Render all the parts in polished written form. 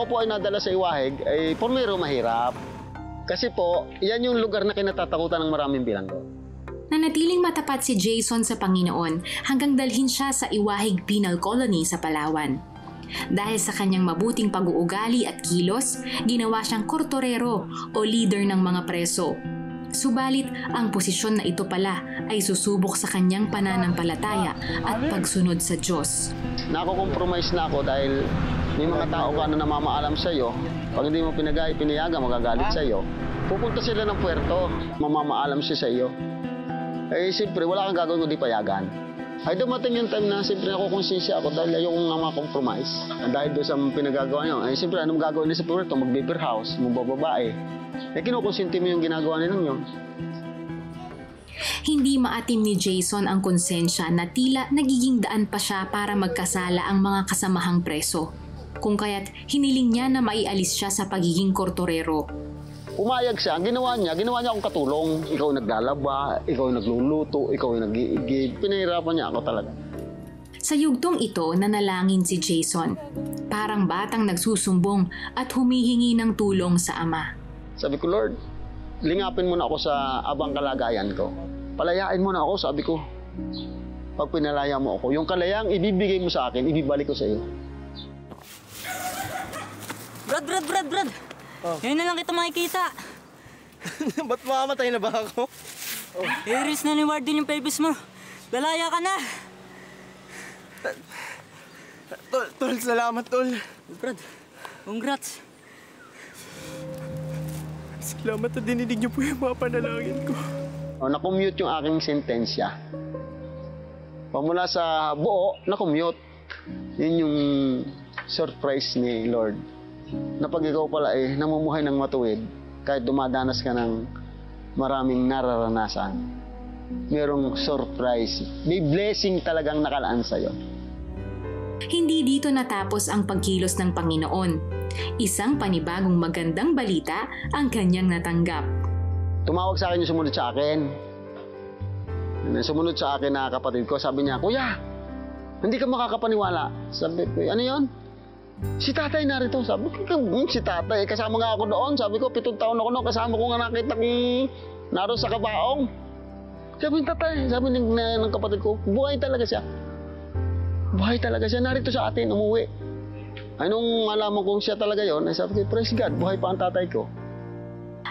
ako po ay nadala sa Iwahig, ay pormero mahirap. Kasi po, yan yung lugar na kinatatakutan ng maraming bilanggo. Nanatiling matapat si Jason sa Panginoon hanggang dalhin siya sa Iwahig Penal Colony sa Palawan. Dahil sa kanyang mabuting pag-uugali at kilos, ginawa siyang kortorero o leader ng mga preso. Subalit, ang posisyon na ito pala ay susubok sa kanyang pananampalataya at pagsunod sa Diyos. Nako-compromise na ako dahil may mga tao ka na namamaalam sa iyo. Pag hindi mo pinayagan, magagalit sa iyo. Pupunta sila ng puerto, mamamaalam siya sa iyo. Eh, siyempre, wala kang gagawin kundi payagan. Ay, dumating yung time na siyempre nakukonsensya ako dahil ayokong nga ma-compromise. Dahil doon sa pinagagawa niyo, ay siyempre, anong gagawin niya sa puerto? Mag-beaver house, magbababae. Eh, kinukonsinti mo yung ginagawa nilang yun. Hindi maatim ni Jason ang konsensya na tila nagiging daan pa siya para magkasala ang mga kasamahang preso. Kung kaya't hiniling niya na maialis siya sa pagiging kortorero. Umayag siya, ginawa niya akong katulong. Ikaw naglalaba, ikaw nagluluto, ikaw nag-iigib. Pinahirapan niya ako talaga. Sa yugtong ito, nanalangin si Jason. Parang batang nagsusumbong at humihingi ng tulong sa Ama. Sabi ko, Lord, lingapin mo na ako sa abang kalagayan ko. Palayain mo na ako, sabi ko. Pag pinalaya mo ako, yung kalayang ibibigay mo sa akin, ibibalik ko sa iyo. Brad! Oh. Ngayon na lang kita makikita. Ba't mamamatay na ba ako? Oh. Iris na ni Warden yung pelvis mo. Lalaya ka na. Tol, salamat, Tol. Brad, congrats. Salamat na dinidig niyo po yung mga panalangin ko. Na-commute yung aking sentensya. Pamula sa buo, na-commute. Yun yung surprise ni Lord. Na pag ikaw pala namumuhay ng matuwid, kahit dumadanas ka ng maraming nararanasan, merong surprise. May blessing talagang nakalaan sa'yo. Hindi dito natapos ang pagkilos ng Panginoon. Isang panibagong magandang balita ang kanyang natanggap. Tumawag sa akin yung sumunod sa akin. Sumunod sa akin na kapatid ko, sabi niya, Kuya, hindi ka makakapaniwala. Sabi ko, ano yun? Si tatay narito. Sabi ko, si tatay. Kasama nga ako doon. Sabi ko, 7 taon ako noon. Kasama ko nga nakita kong naroon sa kabaong. Sabi ng tatay, sabi ng kapatid ko, buhay talaga siya. Buhay talaga siya. Narito sa atin, umuwi. Anong malaman kong siya talaga yon? Sabi ko, praise God, buhay pa ang tatay ko.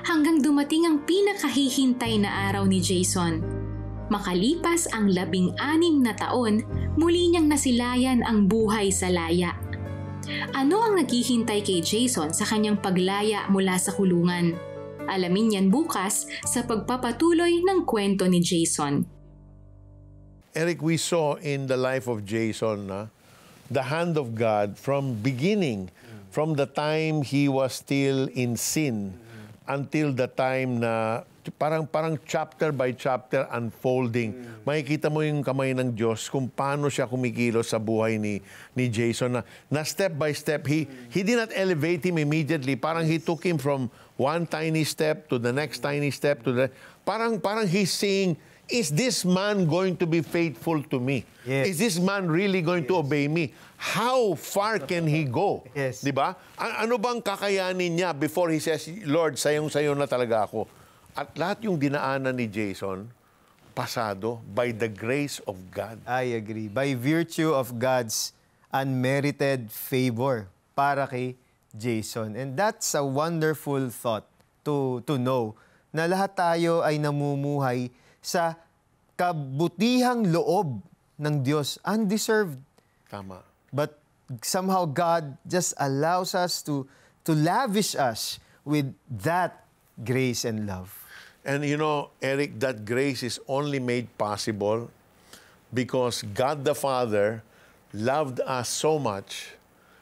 Hanggang dumating ang pinakahihintay na araw ni Jason. Makalipas ang 16 na taon, muli niyang nasilayan ang buhay sa laya. Ano ang naghihintay kay Jason sa kanyang paglaya mula sa kulungan? Alamin yan bukas sa pagpapatuloy ng kwento ni Jason. Eric, we saw in the life of Jason the hand of God from beginning, from the time he was still in sin until the time na parang chapter by chapter unfolding. Makikita mo yung kamay ng Diyos kung paano siya kumikilos sa buhay ni Jason na step by step. He did not elevate him immediately. Parang he took him from one tiny step to the next tiny step to the parang he's saying, is this man going to be faithful to me? Yes. Is this man really going to obey me? How far can he go? Yes. Diba? Ano bang kakayanin niya before he says, Lord, sayong-sayo na talaga ako? At lahat yung dinaanan ni Jason, pasado by the grace of God. I agree. By virtue of God's unmerited favor para kay Jason. And that's a wonderful thought to know na lahat tayo ay namumuhay sa kabutihang loob ng Diyos, undeserved. Tama. But somehow God just allows us to lavish us with that grace and love. And you know, Eric, that grace is only made possible because God the Father loved us so much,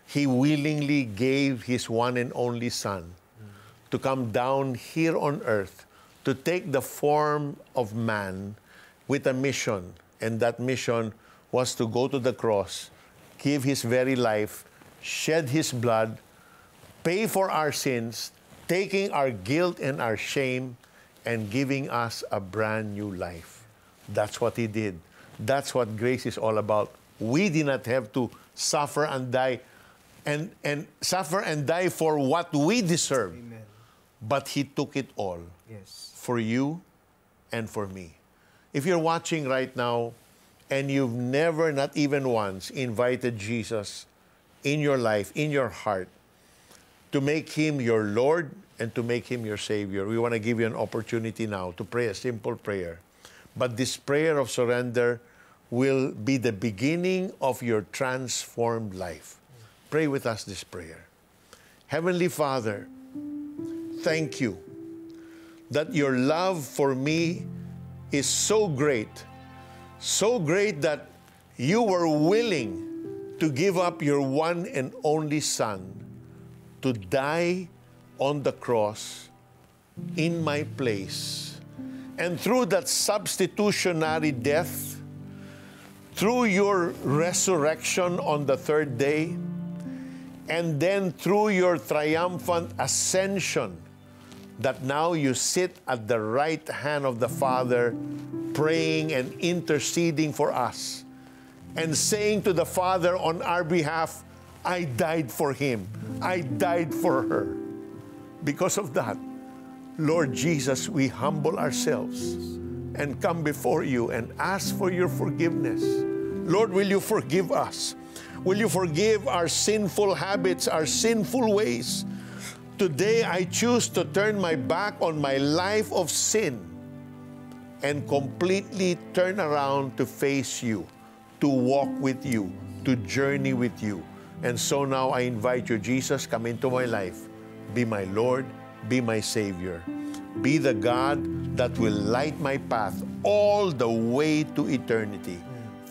He willingly gave His one and only Son to come down here on earth to take the form of man with a mission. And that mission was to go to the cross, give His very life, shed His blood, pay for our sins, taking our guilt and our shame, and giving us a brand new life. That's what He did. That's what grace is all about. We did not have to suffer and die and suffer and die for what we deserve. Amen. But He took it all Yes. for you and for me. If you're watching right now and you've never, not even once, invited Jesus in your life, in your heart, to make Him your Lord and to make Him your Savior, we want to give you an opportunity now to pray a simple prayer. But this prayer of surrender will be the beginning of your transformed life. Pray with us this prayer. Heavenly Father, thank you that your love for me is so great that you were willing to give up your one and only Son to die on the cross in my place. And through that substitutionary death, through your resurrection on the third day, and then through your triumphant ascension, that now you sit at the right hand of the Father, praying and interceding for us, and saying to the Father on our behalf, I died for him. I died for her. Because of that, Lord Jesus, we humble ourselves and come before you and ask for your forgiveness. Lord, will you forgive us? Will you forgive our sinful habits, our sinful ways? Today, I choose to turn my back on my life of sin and completely turn around to face you, to walk with you, to journey with you. And so now I invite you, Jesus, come into my life. Be my Lord, be my Savior. Be the God that will light my path all the way to eternity.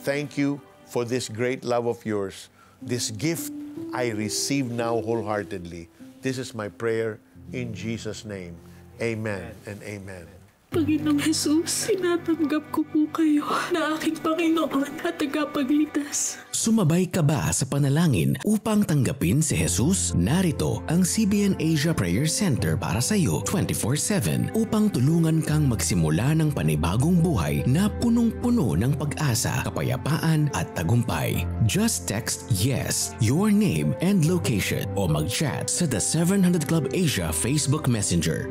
Thank you for this great love of yours. This gift I receive now wholeheartedly. This is my prayer in Jesus' name. Amen and amen. Panginoong Jesus, sinatanggap ko po kayo na aking Panginoon at tagapagligtas. Sumabay ka ba sa panalangin upang tanggapin si Jesus? Narito ang CBN Asia Prayer Center para sa iyo 24/7 upang tulungan kang magsimula ng panibagong buhay na punong-puno ng pag-asa, kapayapaan at tagumpay. Just text YES, your name and location o mag-chat sa The 700 Club Asia Facebook Messenger.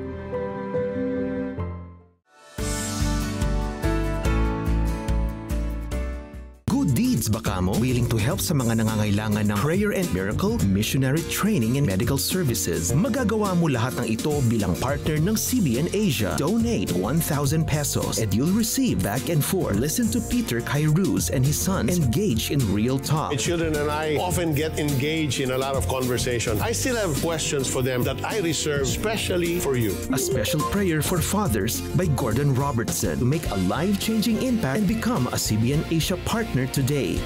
Deeds baka mo? Willing to help sa mga nangangailangan ng prayer and miracle, missionary training and medical services. Magagawa mo lahat ng ito bilang partner ng CBN Asia. Donate 1,000 pesos and you'll receive back and forth. Listen to Peter Kairouz and his sons engage in real talk. My children and I often get engaged in a lot of conversation. I still have questions for them that I reserve specially for you. A special prayer for fathers by Gordon Robertson to make a life-changing impact and become a CBN Asia partner today.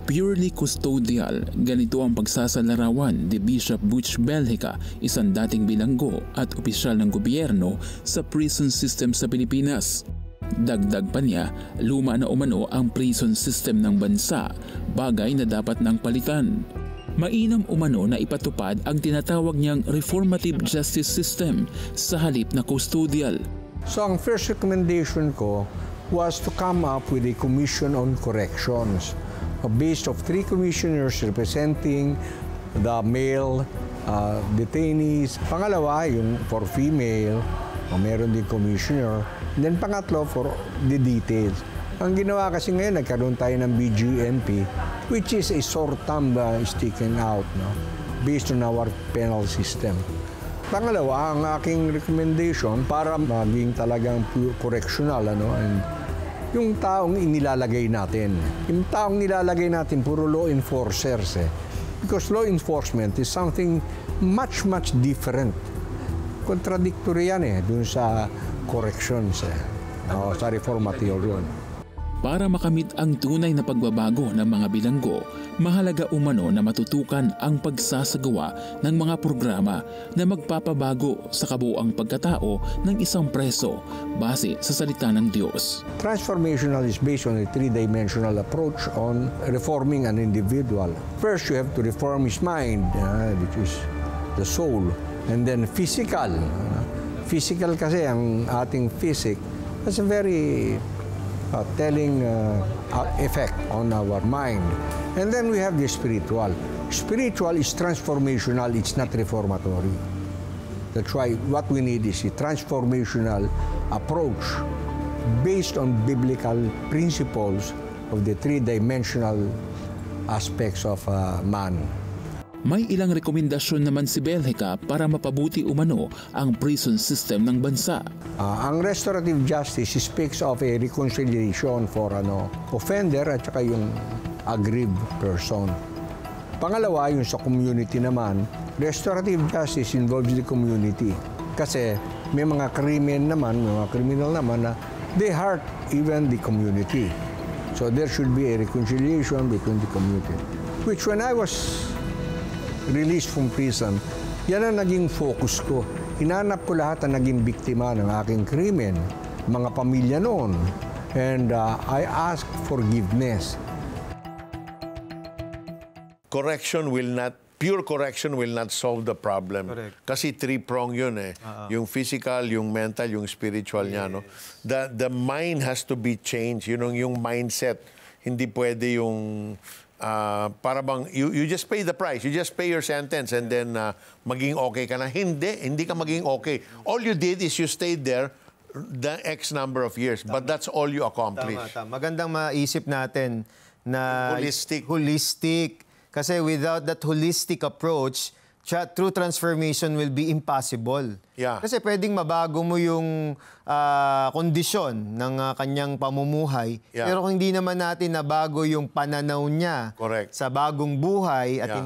Purely custodial, ganito ang pagsasalarawan ni Bishop Butch Belhica, isang dating bilanggo at opisyal ng gobyerno sa prison system sa Pilipinas. Dagdag pa niya, luma na umano ang prison system ng bansa, bagay na dapat nang palitan. Mainam umano na ipatupad ang tinatawag niyang reformative justice system sa halip na custodial. So ang first recommendation ko was to come up with a commission on corrections based of 3 commissioners representing the male detainees. Pangalawa, yung for female, meron din commissioner. And then pangatlo, for the details. Ang ginawa kasi ngayon, nagkaroon tayo ng BGNP, which is a short term is taken out, no? Based on our penal system. Pangalawa, ang aking recommendation para maging talagang correctional, and yung taong inilalagay natin. Yung taong nilalagay natin, puro law enforcers. Because law enforcement is something much, much different. Contradictory yan dun sa corrections. Sa reformative yun. Para makamit ang tunay na pagbabago ng mga bilanggo, mahalaga umano na matutukan ang pagsasagawa ng mga programa na magpapabago sa kabuuang pagkatao ng isang preso base sa salita ng Diyos. Transformational is based on a 3-dimensional approach on reforming an individual. First, you have to reform his mind, which is the soul, and then physical. Physical kasi, ang ating physic has a very telling effect on our mind. And then we have the spiritual. Spiritual is transformational, it's not reformatory. That's why what we need is a transformational approach based on biblical principles of the three-dimensional aspects of man. May ilang rekomendasyon naman si Belgica para mapabuti umano ang prison system ng bansa. Ang restorative justice speaks of a reconciliation for offender at saka yung aggrieved person. Pangalawa, yung sa community naman, restorative justice involves the community. Kasi may mga criminal naman na they hurt even the community. So there should be a reconciliation between the community. Which when I was released from prison, yan ang naging focus ko. Hinanap ko lahat ang naging biktima ng aking krimen, mga pamilya noon. And I asked forgiveness. Pure correction will not solve the problem. Correct. Kasi three-prong yun eh. Yung physical, yung mental, yung spiritual niya. No? The mind has to be changed. Yung mindset. Hindi pwede yung para bang you just pay the price. You just pay your sentence and then maging okay ka na. Hindi ka maging okay. All you did is you stayed there the X number of years. But that's all you accomplished. Tama. Magandang maisip natin na holistic. Kasi without that holistic approach, true transformation will be impossible. Yeah. Kasi pwedeng mabago mo yung kondisyon ng kanyang pamumuhay, pero kung hindi naman natin nabago yung pananaw niya sa bagong buhay at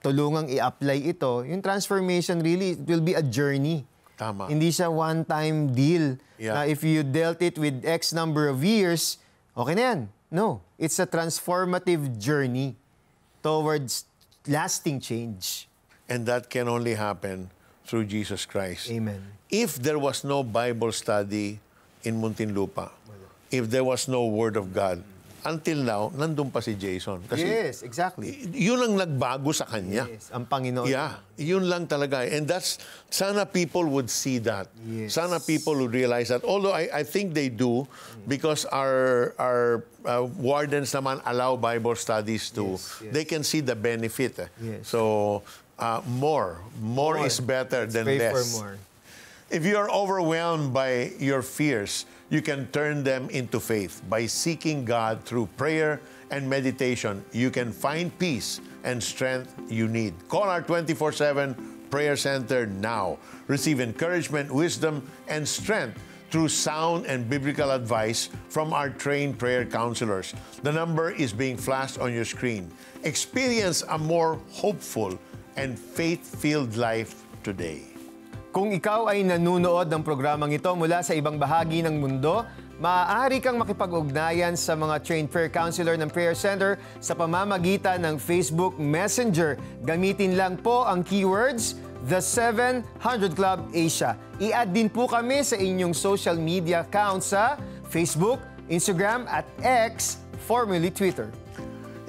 tulungang i-apply ito, yung transformation really will be a journey. Tama. Hindi siya one-time deal. Na if you dealt it with X number of years, okay na yan. No. It's a transformative journey towards lasting change. And that can only happen through Jesus Christ. Amen. If there was no Bible study in Muntinlupa, if there was no Word of God, until now, nandun pa si Jason. Kasi yes, exactly. Yun ang nagbago sa kanya. Yes, ang Panginoon. Yeah, yun lang talaga. And sana people would see that. Yes. Sana people would realize that. Although I think they do, because our wardens naman allow Bible studies too. They can see the benefit. Yes. So, more is better than Pray less. for more. If you are overwhelmed by your fears, you can turn them into faith. By seeking God through prayer and meditation, you can find peace and strength you need. Call our 24/7 prayer center now. Receive encouragement, wisdom, and strength through sound and biblical advice from our trained prayer counselors. The number is being flashed on your screen. Experience a more hopeful and faith-filled life today. Kung ikaw ay nanunood ng programang ito mula sa ibang bahagi ng mundo, maaari kang makipag-ugnayan sa mga trained prayer counselor ng Prayer Center sa pamamagitan ng Facebook Messenger. Gamitin lang po ang keywords The 700 Club Asia. I-add din po kami sa inyong social media account sa Facebook, Instagram at X, formerly Twitter.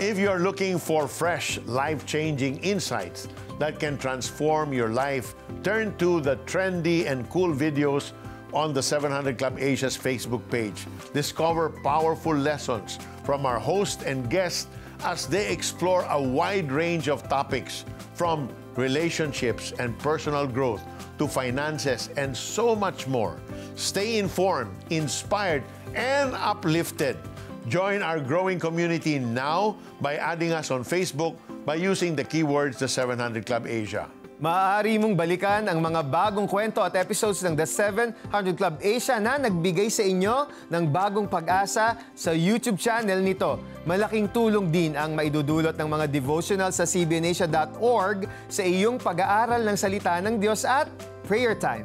If you are looking for fresh, life-changing insights that can transform your life, turn to the trendy and cool videos on the 700 Club Asia's Facebook page. Discover powerful lessons from our hosts and guests as they explore a wide range of topics, from relationships and personal growth to finances and so much more. Stay informed, inspired, and uplifted. Join our growing community now by adding us on Facebook by using the keywords The 700 Club Asia. Maaari mong balikan ang mga bagong kwento at episodes ng The 700 Club Asia na nagbigay sa inyo ng bagong pag-asa sa YouTube channel nito. Malaking tulong din ang maidudulot ng mga devotional sa cbnasia.org sa iyong pag-aaral ng salita ng Diyos at prayer time.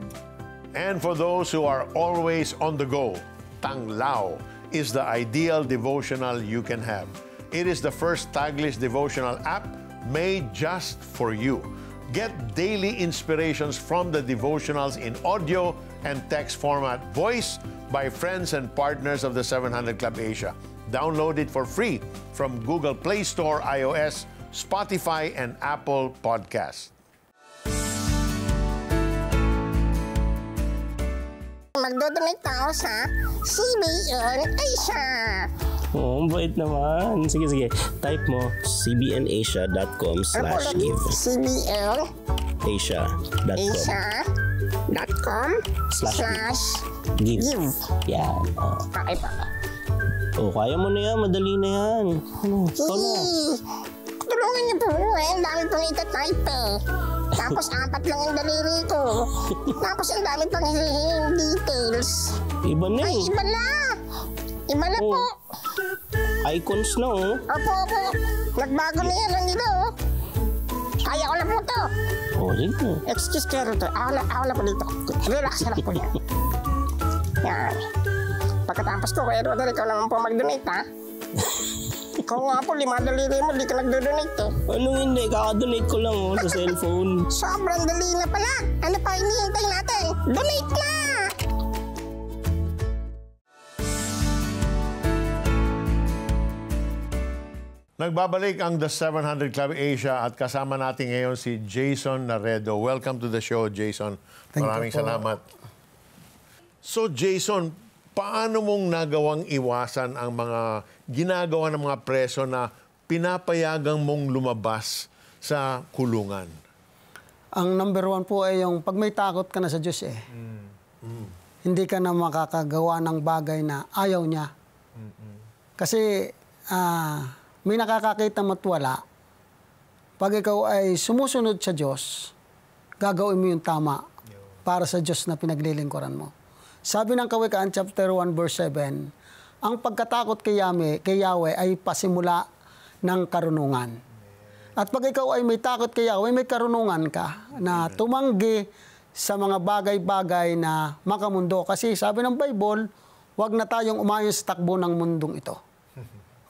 And for those who are always on the go, Tanglao is the ideal devotional you can have. It is the first Taglish devotional app made just for you. Get daily inspirations from the devotionals in audio and text format, voiced by friends and partners of the 700 Club Asia. Download it for free from Google Play Store, iOS, Spotify, and Apple Podcasts. magdodonate ako sa CBN Asia. Oh, bait naman. Sige. Type mo cbnasia.com/give. CBN Asia.com/give. Yan. Okay pa. Oh, kaya mo na yan. Madali na yan. Ikaw na. Tulungan niyo po eh. Ang dami pong itatype eh. Tapos 4 lang ang daliri ko. Tapos ang dami pang hihing details. Iba na eh. Ay, iba na. Iba na po. Icons na oh. Opo. Nagbago na yan ang ilo. Kaya ko na po to. Oh, sige. Excuse kayo to. Ako na po dito. Relax na po yan. Yan. Pagkatapos ko, Kuya Rodel, ikaw naman po mag-donate, ha? Ikaw nga po, 5 daliri mo, di ka nag-donate, eh. Anong hindi? Kaka-donate ko lang sa cellphone. Sobrang dali na pala. Ano pa hinihintay natin? Donate na! Nagbabalik ang The 700 Club Asia at kasama natin ngayon si Jason Naredo. Welcome to the show, Jason. Maraming salamat. So, Jason, paano mong nagawang iwasan ang mga ginagawa ng mga preso na pinapayagang mong lumabas sa kulungan? Ang number 1 po ay yung pag may takot ka na sa Diyos eh. Hindi ka na makakagawa ng bagay na ayaw niya. Kasi may nakakakita matwala. Pag ikaw ay sumusunod sa Diyos, gagawin mo yung tama para sa Diyos na pinaglilingkuran mo. Sabi ng Kawikaan chapter 1 verse 7, ang pagkatakot kay Yahweh ay pasimula ng karunungan. At pag ikaw ay may takot kay Yahweh, may karunungan ka na tumanggi sa mga bagay-bagay na makamundo. Kasi sabi ng Bible, huwag na tayong umayon sa takbo ng mundong ito.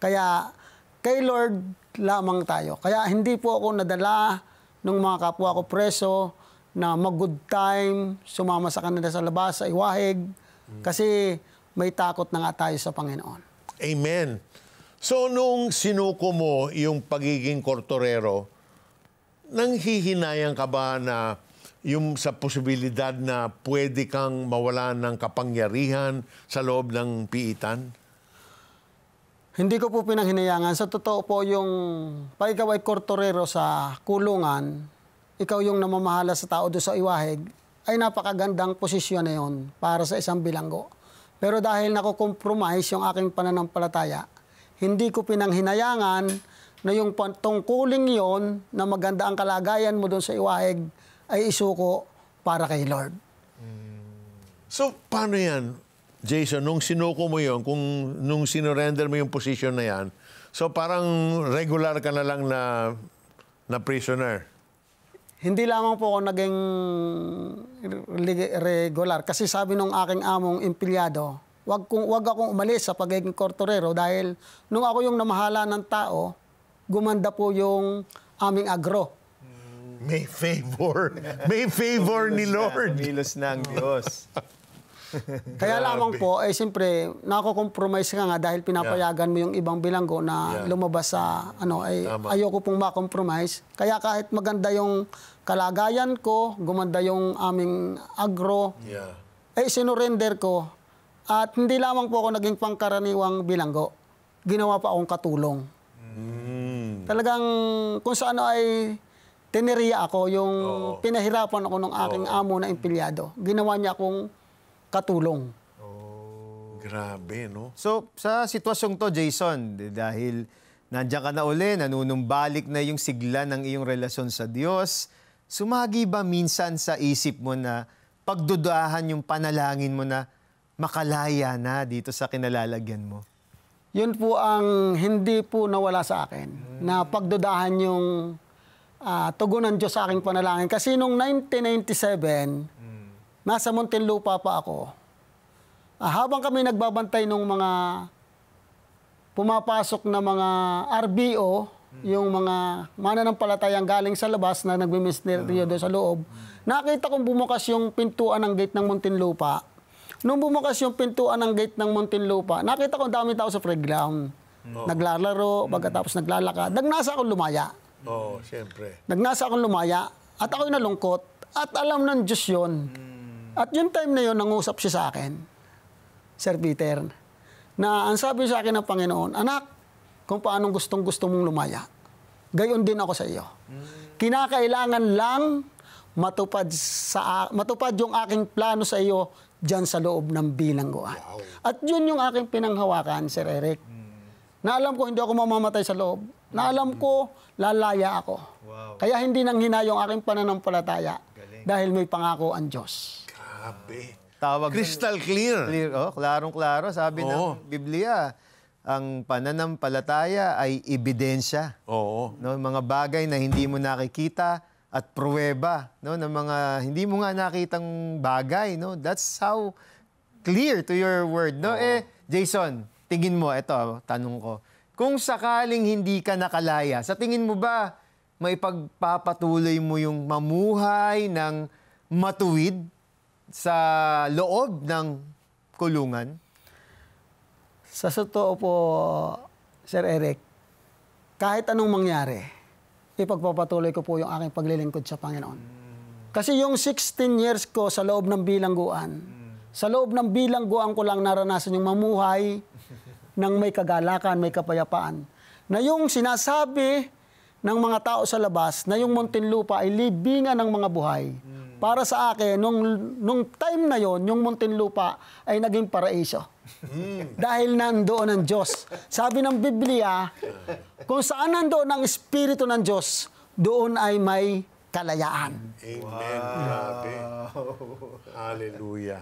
Kaya kay Lord lamang tayo. Kaya hindi po ako nadala ng mga kapwa ko preso na mag-good time, sumama sa kanila sa labas, sa iwahig, kasi may takot na nga tayo sa Panginoon. Amen. So, nung sinuko mo yung pagiging kortorero, nanghihinayang ka ba na yung sa posibilidad na pwede kang mawalan ng kapangyarihan sa loob ng piitan? Hindi ko po pinanghinayangan. Sa totoo po, yung pag ikaw ay kortorero sa kulungan, ikaw yung namamahala sa tao doon sa iwahig, ay napakagandang posisyon na yun para sa isang bilanggo. Pero dahil nakukompromise yung aking pananampalataya, hindi ko pinanghinayangan na yung tungkuling yon na maganda ang kalagayan mo doon sa iwahig ay isuko para kay Lord. So, paano yan, Jason? Nung sinuko mo yon, nung sinurrender mo yung position na yan, so parang regular ka na lang na prisoner? Hindi lamang po ako naging regular. Kasi sabi nung aking among empleyado, wag akong umalis sa pagiging kortorero dahil nung ako yung namahala ng tao, gumanda po yung aming agro. May favor. May favor ni Lord. Milos na ang Diyos. Kaya lamang po, siyempre, nako-compromise ka nga dahil pinapayagan mo yung ibang bilanggo na lumabas sa, ayoko pong ma-compromise. Kaya kahit maganda yung kalagayan ko, gumanda yung aming agro, sinurrender ko. At hindi lamang po ako naging pangkaraniwang bilanggo. Ginawa pa akong katulong. Talagang kung sa ay tiniriya ako, yung pinahirapan ako ng aking amo na empleyado. Ginawa niya akong katulong. Grabe, no? So, sa sitwasyong to, Jason, dahil nandiyan ka na uli, nanunumbalik na yung sigla ng iyong relasyon sa Diyos, sumagi ba minsan sa isip mo na pagdudahan yung panalangin mo na makalaya na dito sa kinalalagyan mo? Yun po ang hindi po nawala sa akin, na pagdudahan yung tugon ng Diyos sa aking panalangin. Kasi noong 1997, nasa Muntinlupa pa ako. Habang kami nagbabantay ng mga pumapasok na mga RBO, yung mga mananampalatayang galing sa labas na nagmiministeryo doon sa loob, nakita kong bumukas yung pintuan ng gate ng Muntinlupa. Nung bumukas yung pintuan ng gate ng Muntinlupa, nakita ko dami tao sa playground. Naglalaro, pagkatapos naglalakad. Nagnasa akong lumaya. Siyempre. Nagnasa akong lumaya at ako'y nalungkot. At alam ng Diyos yun At yung time na yun, nangusap siya sa akin, Sir Peter, na ang sabi sa akin ng Panginoon, anak, kung paanong gustong-gusto mong lumaya, gayon din ako sa iyo. Kinakailangan lang matupad yung aking plano sa iyo dyan sa loob ng bilangguan. At yun yung aking pinanghawakan, Sir Eric. Na alam ko, hindi ako mamamatay sa loob. Na alam ko, lalaya ako. Kaya hindi nang hina yung aking pananampalataya dahil may pangako ang Diyos. Grabe. Tawag Crystal clear. Klarong-klaro. Sabi ng Biblia, ang pananampalataya ay ebidensya. Oo. No, mga bagay na hindi mo nakikita at pruweba, no, ng mga hindi mo nga nakitang bagay, no. That's how clear to your word, no. Jason, tingin mo, ito, tanong ko. Kung sakaling hindi ka nakalaya, sa tingin mo ba may pagpapatuloy mo yung mamuhay ng matuwid sa loob ng kulungan? Sa totoo po, Sir Eric, kahit anong mangyari, ipagpapatuloy ko po yung aking paglilingkod sa Panginoon. Kasi yung 16 years ko sa loob ng bilangguan, sa loob ng bilangguan ko lang naranasan yung mamuhay ng may kagalakan, may kapayapaan. Na yung sinasabi ng mga tao sa labas na yung Muntinlupa ay libingan ng mga buhay. Para sa akin, nung time na yon, yung Muntinlupa ay naging paraiso. Dahil nandoon ang Diyos. Sabi ng Biblia, kung saan nandoon ang Espiritu ng Diyos, doon ay may kalayaan. Amen. Grabe. Hallelujah.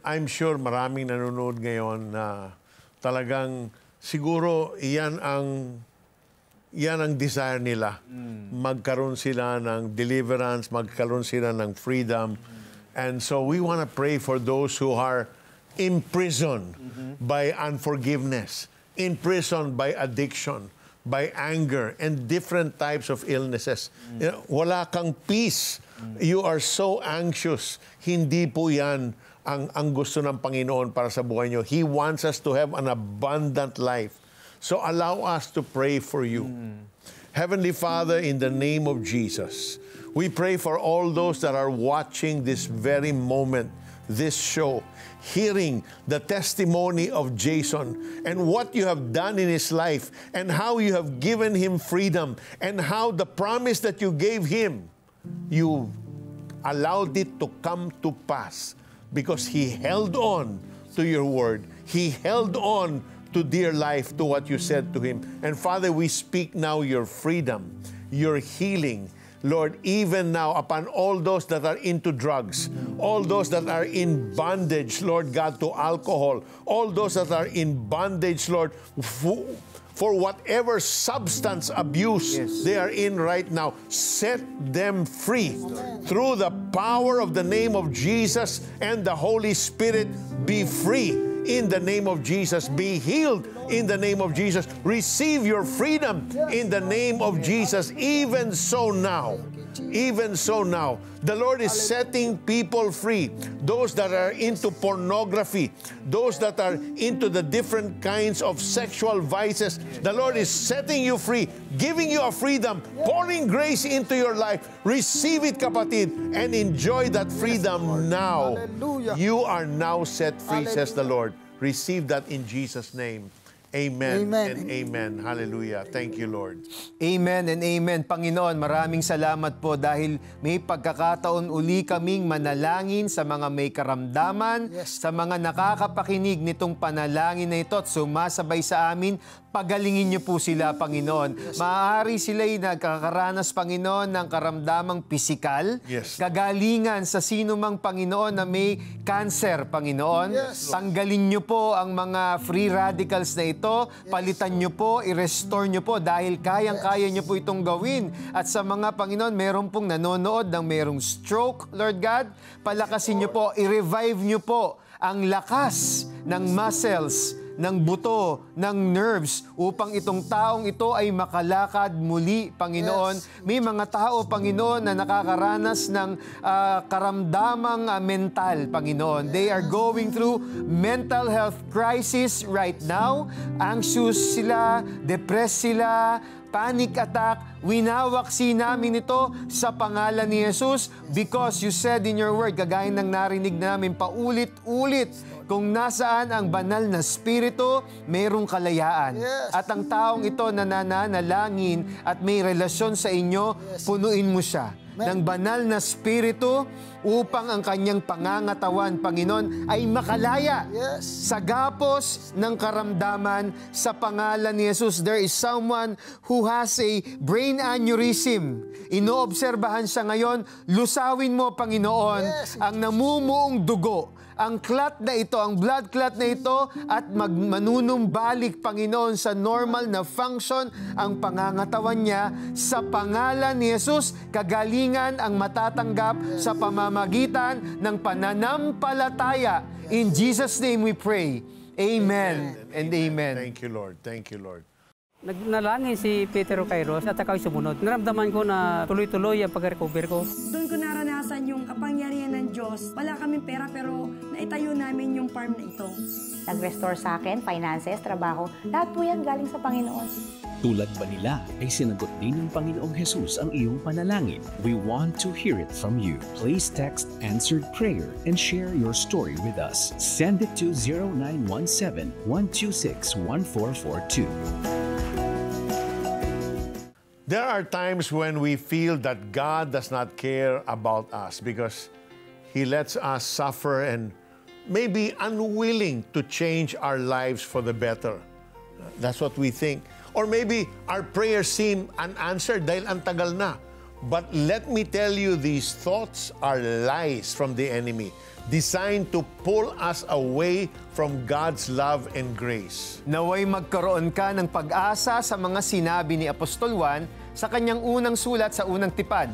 I'm sure maraming nanonood ngayon na talagang siguro iyan ang desire nila. Magkaroon sila ng deliverance, magkaroon sila ng freedom. And so we want to pray for those who are imprisoned by unforgiveness, imprisoned by addiction, by anger, and different types of illnesses. You know, wala kang peace. You are so anxious. Hindi po yan ang gusto ng Panginoon para sa buhay nyo. He wants us to have an abundant life. So allow us to pray for you. Heavenly Father, in the name of Jesus, we pray for all those that are watching this very moment, this show, hearing the testimony of Jason and what you have done in his life and how you have given him freedom and how the promise that you gave him, you allowed it to come to pass because he held on to your word. He held on to dear life, to what you said to him. And Father, we speak now your freedom, your healing, Lord, even now upon all those that are into drugs, all those that are in bondage, Lord God, to alcohol, all those that are in bondage, Lord, for whatever substance abuse they are in right now, set them free. Through the power of the name of Jesus and the Holy Spirit, be free. In the name of Jesus, be healed in the name of Jesus. Receive your freedom in the name of Jesus. Even so now, the Lord is setting people free. Those that are into pornography, those that are into the different kinds of sexual vices, the Lord is setting you free, giving you a freedom, pouring grace into your life. Receive it, kapatid, and enjoy that freedom now. You are now set free, says the Lord. Receive that in Jesus' name. Amen and amen. Hallelujah. Thank you, Lord. Amen and amen. Panginoon, maraming salamat po dahil may pagkakataon uli kaming manalangin sa mga may karamdaman, sa mga nakakapakinig nitong panalangin na ito at sumasabay sa amin. Pagalingin niyo po sila, Panginoon. Maaari sila'y nagkakaranas, Panginoon, ng karamdamang pisikal. Kagalingan sa sino mang, Panginoon, na may cancer, Panginoon. Tanggalin niyo po ang mga free radicals na ito. Palitan niyo po, i-restore niyo po dahil kayang-kaya niyo po itong gawin. At sa mga, Panginoon, meron pong nanonood ng merong stroke, Lord God, palakasin niyo po, i-revive niyo po ang lakas ng muscles, ng buto, ng nerves, upang itong taong ito ay makalakad muli, Panginoon. May mga tao, Panginoon, na nakakaranas ng karamdamang mental, Panginoon. They are going through mental health crisis right now. Anxious sila, depressed sila, panic attack, winawaksi namin ito sa pangalan ni Jesus because you said in your word, kagaya ng narinig namin paulit-ulit, kung nasaan ang banal na spirito, mayroong kalayaan. At ang taong ito na nananalangin at may relasyon sa inyo, punuin mo siya ng banal na spirito upang ang kanyang pangangatawan, Panginoon, ay makalaya sa gapos ng karamdaman sa pangalan ni Jesus. There is someone who has a brain aneurysm. Inoobserbahan siya ngayon. Lusawin mo, Panginoon, ang namumuong dugo, ang clot na ito, ang blood clot na ito, at manunumbalik, Panginoon, sa normal na function ang pangangatawan niya. Sa pangalan ni Jesus, kagalingan ang matatanggap sa pamamagitan ng pananampalataya. In Jesus' name we pray. Amen and amen. Thank you, Lord. Thank you, Lord. Nagnalangin si Peter Kairos at ako'y sumunod. Naramdaman ko na tuloy-tuloy ang pag-recover ko. Doon ko naranasan yung kapangyarihan ng Diyos. Wala kaming pera pero naitayo namin yung farm na ito. Nag-restore sa akin, finances, trabaho. Lahat po yan galing sa Panginoon. Tulad ba nila ay sinagot din ng Panginoong Jesus ang iyong panalangin? We want to hear it from you. Please text answered prayer and share your story with us. Send it to 0917-126-1442. There are times when we feel that God does not care about us because He lets us suffer and may be unwilling to change our lives for the better. That's what we think. Or maybe our prayers seem unanswered dahil ang tagal na. But let me tell you, these thoughts are lies from the enemy, designed to pull us away from God's love and grace. Naway magkaroon ka ng pag-asa sa mga sinabi ni Apostol Juan sa kanyang unang sulat sa unang tipad.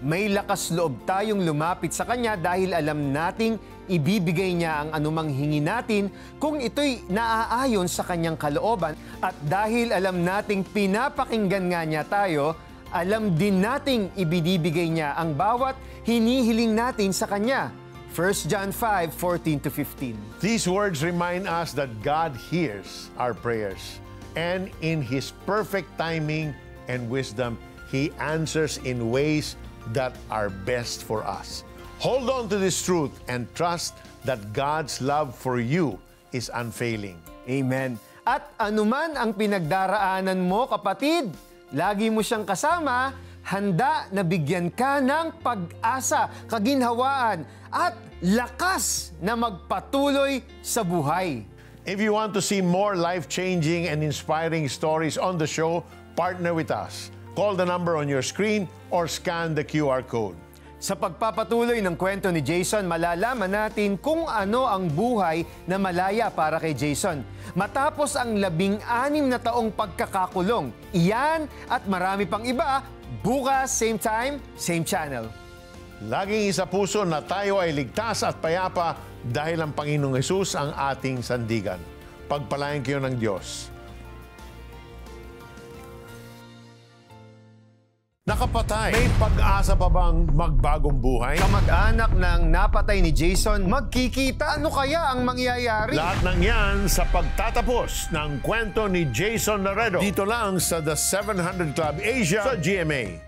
May lakas loob tayong lumapit sa Kanya dahil alam nating ibibigay niya ang anumang hingi natin kung ito'y naaayon sa Kanyang kalooban. At dahil alam nating pinapakinggan nga niya tayo, alam din nating ibinibigay niya ang bawat hinihiling natin sa Kanya. 1 John 5:14-15. These words remind us that God hears our prayers, and in His perfect timing and wisdom, He answers in ways that are best for us. Hold on to this truth and trust that God's love for you is unfailing. Amen. At anuman ang pinagdaraanan mo, kapatid, lagi mo siyang kasama, handa na bigyan ka ng pag-asa, kaginhawaan, at lakas na magpatuloy sa buhay. If you want to see more life-changing and inspiring stories on the show, partner with us. Call the number on your screen or scan the QR code. Sa pagpapatuloy ng kwento ni Jason, malalaman natin kung ano ang buhay na malaya para kay Jason. Matapos ang 16 na taong pagkakakulong, iyan at marami pang iba, bukas, same time, same channel. Laging isa puso na tayo ay ligtas at payapa dahil ang Panginoong Hesus ang ating sandigan. Pagpalain kayo ng Diyos. Nakapatay. May pag-asa pa bang magbagong buhay? Kamag-anak ng napatay ni Jason, magkikita. Ano kaya ang mangyayari? Lahat ng yan sa pagtatapos ng kwento ni Jason Laredo. Dito lang sa The 700 Club Asia sa GMA.